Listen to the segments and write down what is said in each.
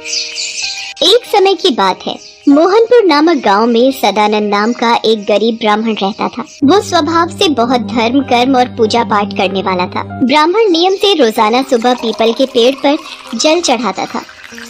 एक समय की बात है। मोहनपुर नामक गांव में सदानंद नाम का एक गरीब ब्राह्मण रहता था। वो स्वभाव से बहुत धर्म कर्म और पूजा पाठ करने वाला था। ब्राह्मण नियम से रोजाना सुबह पीपल के पेड़ पर जल चढ़ाता था।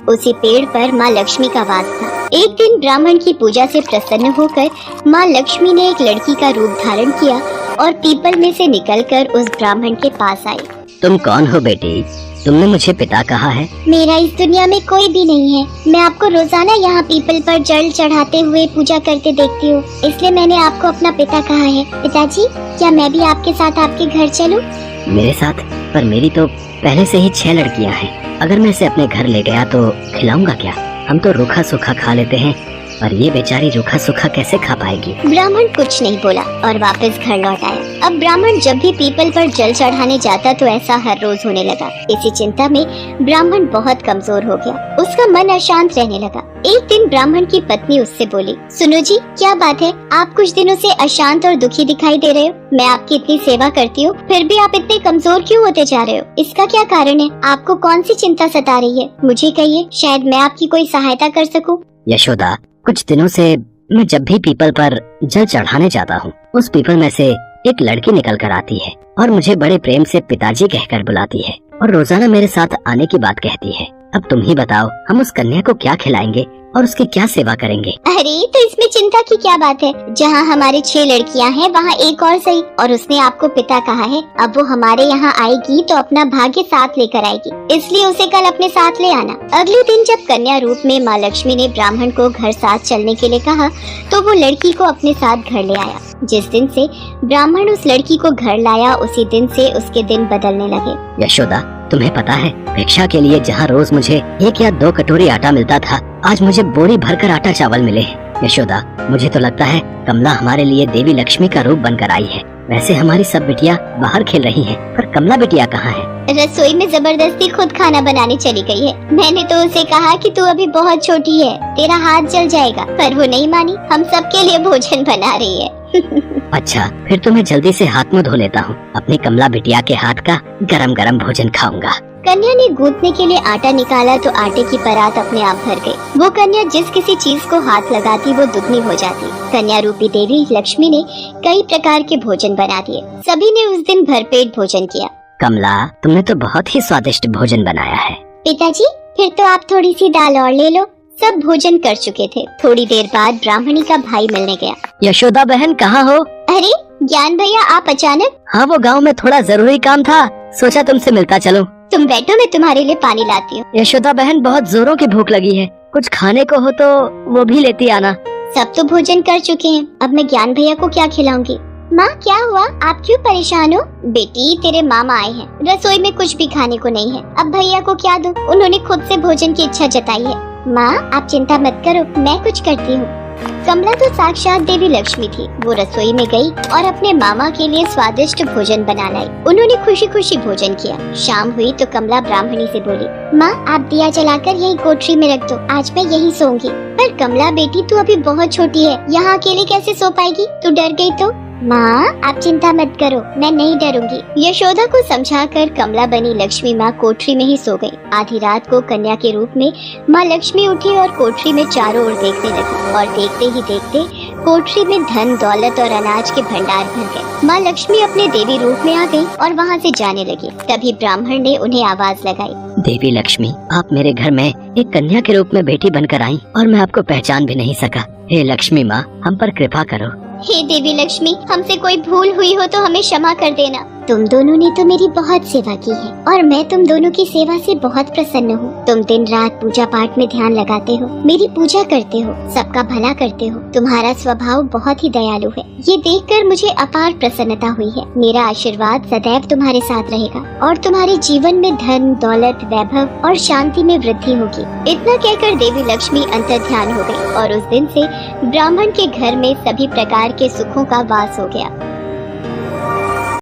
उसी पेड़ पर माँ लक्ष्मी का वास था। एक दिन ब्राह्मण की पूजा से प्रसन्न होकर माँ लक्ष्मी ने एक लड़की का रूप धारण किया और पीपल में से निकलकर उस ब्राह्मण के पास आई। तुम कौन हो बेटी? तुमने मुझे पिता कहा है? मेरा इस दुनिया में कोई भी नहीं है। मैं आपको रोजाना यहाँ पीपल पर जल चढ़ाते हुए पूजा करते देखती हूँ, इसलिए मैंने आपको अपना पिता कहा है। पिताजी, क्या मैं भी आपके साथ आपके घर चलूँ? मेरे साथ? पर मेरी तो पहले से ही 6 लड़कियाँ हैं। अगर मैं इसे अपने घर ले गया तो खिलाऊंगा क्या? हम तो रूखा सूखा खा लेते हैं, पर ये बेचारी रूखा सूखा कैसे खा पाएगी? ब्राह्मण कुछ नहीं बोला और वापस घर लौट आया। अब ब्राह्मण जब भी पीपल पर जल चढ़ाने जाता तो ऐसा हर रोज होने लगा। इसी चिंता में ब्राह्मण बहुत कमजोर हो गया। उसका मन अशांत रहने लगा। एक दिन ब्राह्मण की पत्नी उससे बोली, सुनो जी, क्या बात है? आप कुछ दिनों से अशांत और दुखी दिखाई दे रहे हो। मैं आपकी इतनी सेवा करती हूँ, फिर भी आप इतने कमजोर क्यों होते जा रहे हो? इसका क्या कारण है? आपको कौन सी चिंता सता रही है? मुझे कहिए, शायद मैं आपकी कोई सहायता कर सकूँ। यशोदा, कुछ दिनों से मैं जब भी पीपल पर जल चढ़ाने जाता हूँ, उस पीपल में से एक लड़की निकल कर आती है और मुझे बड़े प्रेम से पिताजी कहकर बुलाती है और रोजाना मेरे साथ आने की बात कहती है। अब तुम ही बताओ, हम उस कन्या को क्या खिलाएंगे और उसकी क्या सेवा करेंगे? अरे, तो इसमें चिंता की क्या बात है? जहाँ हमारे 6 लड़कियाँ हैं, वहाँ एक और सही। और उसने आपको पिता कहा है। अब वो हमारे यहाँ आएगी तो अपना भाग्य साथ लेकर आएगी, इसलिए उसे कल अपने साथ ले आना। अगले दिन जब कन्या रूप में माँ लक्ष्मी ने ब्राह्मण को घर साथ चलने के लिए कहा तो वो लड़की को अपने साथ घर ले आया। जिस दिन से ब्राह्मण उस लड़की को घर लाया, उसी दिन से उसके दिन बदलने लगे। यशोदा, तुम्हें पता है, भिक्षा के लिए जहाँ रोज मुझे 1 या 2 कटोरी आटा मिलता था, आज मुझे बोरी भरकर आटा चावल मिले। यशोदा, मुझे तो लगता है कमला हमारे लिए देवी लक्ष्मी का रूप बनकर आई है। वैसे हमारी सब बिटिया बाहर खेल रही हैं, पर कमला बिटिया कहाँ है? रसोई में जबरदस्ती खुद खाना बनाने चली गई है। मैंने तो उसे कहा कि तू अभी बहुत छोटी है, तेरा हाथ जल जाएगा, पर वो नहीं मानी। हम सबके लिए भोजन बना रही है। अच्छा, फिर तो मैं जल्दी से हाथ मुँह धो लेता हूँ। अपनी कमला बिटिया के हाथ का गरम गरम भोजन खाऊंगा। कन्या ने गूंथने के लिए आटा निकाला तो आटे की परात अपने आप भर गई। वो कन्या जिस किसी चीज को हाथ लगाती वो दुगनी हो जाती। कन्या रूपी देवी लक्ष्मी ने कई प्रकार के भोजन बना दिए। सभी ने उस दिन भरपेट भोजन किया। कमला, तुमने तो बहुत ही स्वादिष्ट भोजन बनाया है। पिताजी, फिर तो आप थोड़ी सी दाल और ले लो। सब भोजन कर चुके थे। थोड़ी देर बाद ब्राह्मणी का भाई मिलने गया। यशोदा बहन, कहाँ हो? अरे ज्ञान भैया, आप अचानक? हाँ, वो गाँव में थोड़ा जरूरी काम था, सोचा तुमसे मिलता चलूं। तुम बैठो, मैं तुम्हारे लिए पानी लाती हूँ। यशोदा बहन, बहुत जोरों की भूख लगी है, कुछ खाने को हो तो वो भी लेती आना। सब तो भोजन कर चुके हैं, अब मैं ज्ञान भैया को क्या खिलाऊंगी? माँ, क्या हुआ? आप क्यों परेशान हो? बेटी, तेरे मामा आए हैं, रसोई में कुछ भी खाने को नहीं है। अब भैया को क्या दूं? उन्होंने खुद से भोजन की इच्छा जताई है। माँ, आप चिंता मत करो, मैं कुछ करती हूँ। कमला तो साक्षात देवी लक्ष्मी थी। वो रसोई में गई और अपने मामा के लिए स्वादिष्ट भोजन बना लाई। उन्होंने खुशी खुशी भोजन किया। शाम हुई तो कमला ब्राह्मणी से बोली, माँ, आप दिया जलाकर यही कोठरी में रख दो, आज मैं यही सोऊंगी। पर कमला बेटी, तू अभी बहुत छोटी है, यहाँ अकेले कैसे सो पाएगी? तू डर गई तो? माँ, आप चिंता मत करो, मैं नहीं डरूंगी। यशोदा को समझाकर कमला बनी लक्ष्मी माँ कोठरी में ही सो गई। आधी रात को कन्या के रूप में माँ लक्ष्मी उठी और कोठरी में चारों ओर देखने लगी और देखते ही देखते कोठरी में धन दौलत और अनाज के भंडार भर गए। माँ लक्ष्मी अपने देवी रूप में आ गई और वहाँ से जाने लगी। तभी ब्राह्मण ने उन्हें आवाज लगाई, देवी लक्ष्मी, आप मेरे घर में एक कन्या के रूप में बेटी बनकर आई और मैं आपको पहचान भी नहीं सका। हे लक्ष्मी माँ, हम पर कृपा करो। हे देवी लक्ष्मी, हमसे कोई भूल हुई हो तो हमें क्षमा कर देना। तुम दोनों ने तो मेरी बहुत सेवा की है और मैं तुम दोनों की सेवा से बहुत प्रसन्न हूँ। तुम दिन रात पूजा पाठ में ध्यान लगाते हो, मेरी पूजा करते हो, सबका भला करते हो। तुम्हारा स्वभाव बहुत ही दयालु है। ये देखकर मुझे अपार प्रसन्नता हुई है। मेरा आशीर्वाद सदैव तुम्हारे साथ रहेगा और तुम्हारे जीवन में धन दौलत वैभव और शांति में वृद्धि होगी। इतना कहकर देवी लक्ष्मी अंतर्ध्यान हो गई और उस दिन से ब्राह्मण के घर में सभी प्रकार के सुखों का वास हो गया।